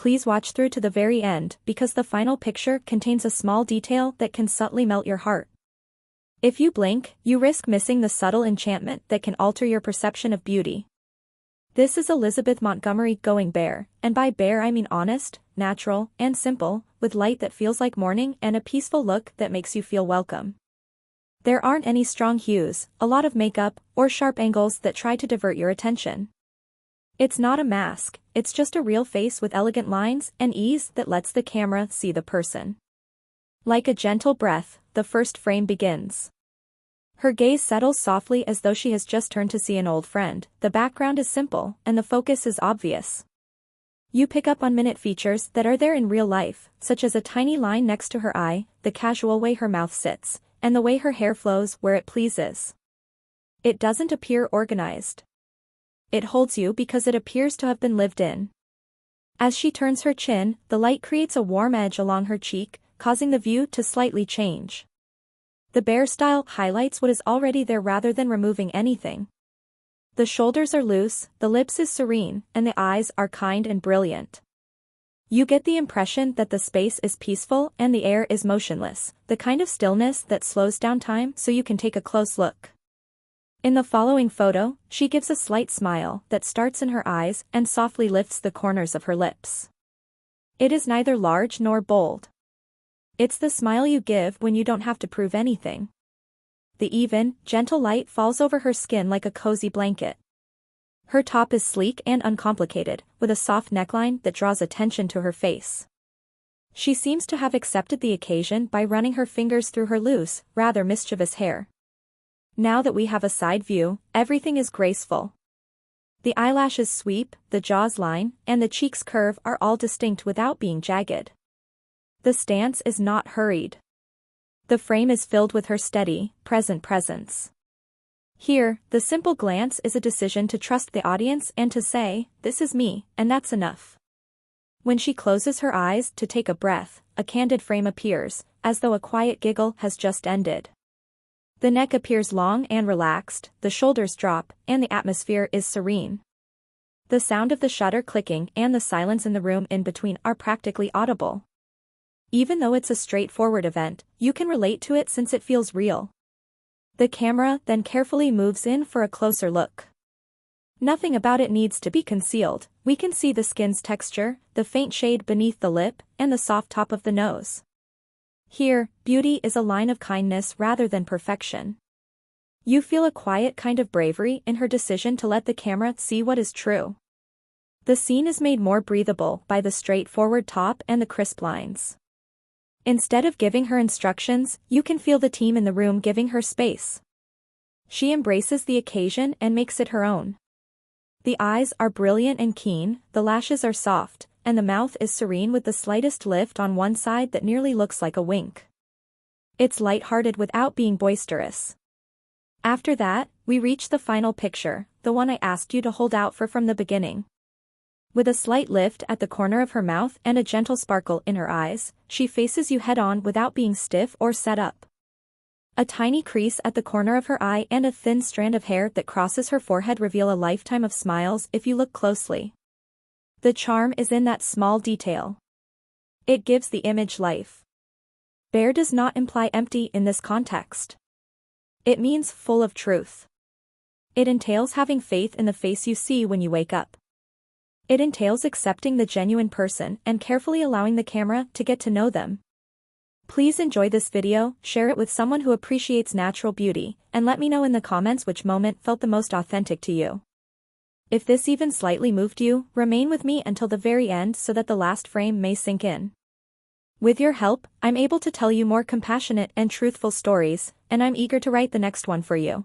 please watch through to the very end because the final picture contains a small detail that can subtly melt your heart. If you blink, you risk missing the subtle enchantment that can alter your perception of beauty. This is Elizabeth Montgomery going bare, and by bare I mean honest, natural, and simple, with light that feels like morning and a peaceful look that makes you feel welcome. There aren't any strong hues, a lot of makeup, or sharp angles that try to divert your attention. It's not a mask, it's just a real face with elegant lines and ease that lets the camera see the person. Like a gentle breath, the first frame begins. Her gaze settles softly as though she has just turned to see an old friend. The background is simple, and the focus is obvious. You pick up on minute features that are there in real life, such as a tiny line next to her eye, the casual way her mouth sits, and the way her hair flows where it pleases. It doesn't appear organized. It holds you because it appears to have been lived in. As she turns her chin, the light creates a warm edge along her cheek, causing the view to slightly change. The bare style highlights what is already there rather than removing anything. The shoulders are loose, the lips is serene, and the eyes are kind and brilliant. You get the impression that the space is peaceful and the air is motionless, the kind of stillness that slows down time so you can take a close look. In the following photo, she gives a slight smile that starts in her eyes and softly lifts the corners of her lips. It is neither large nor bold. It's the smile you give when you don't have to prove anything. The even, gentle light falls over her skin like a cozy blanket. Her top is sleek and uncomplicated, with a soft neckline that draws attention to her face. She seems to have accepted the occasion by running her fingers through her loose, rather mischievous hair. Now that we have a side view, everything is graceful. The eyelashes sweep, the jaws line, and the cheeks curve are all distinct without being jagged. The stance is not hurried. The frame is filled with her steady, present presence. Here, the simple glance is a decision to trust the audience and to say, "This is me," and that's enough. When she closes her eyes to take a breath, a candid frame appears, as though a quiet giggle has just ended. The neck appears long and relaxed, the shoulders drop, and the atmosphere is serene. The sound of the shutter clicking and the silence in the room in between are practically audible. Even though it's a straightforward event, you can relate to it since it feels real. The camera then carefully moves in for a closer look. Nothing about it needs to be concealed. We can see the skin's texture, the faint shade beneath the lip, and the soft top of the nose. Here, beauty is a line of kindness rather than perfection. You feel a quiet kind of bravery in her decision to let the camera see what is true. The scene is made more breathable by the straightforward top and the crisp lines. Instead of giving her instructions, you can feel the team in the room giving her space. She embraces the occasion and makes it her own. The eyes are brilliant and keen, the lashes are soft, and the mouth is serene with the slightest lift on one side that nearly looks like a wink. It's light-hearted without being boisterous. After that, we reach the final picture, the one I asked you to hold out for from the beginning. With a slight lift at the corner of her mouth and a gentle sparkle in her eyes, she faces you head-on without being stiff or set up. A tiny crease at the corner of her eye and a thin strand of hair that crosses her forehead reveal a lifetime of smiles if you look closely. The charm is in that small detail. It gives the image life. Bare does not imply empty in this context. It means full of truth. It entails having faith in the face you see when you wake up. It entails accepting the genuine person and carefully allowing the camera to get to know them. Please enjoy this video, share it with someone who appreciates natural beauty, and let me know in the comments which moment felt the most authentic to you. If this even slightly moved you, remain with me until the very end so that the last frame may sink in. With your help, I'm able to tell you more compassionate and truthful stories, and I'm eager to write the next one for you.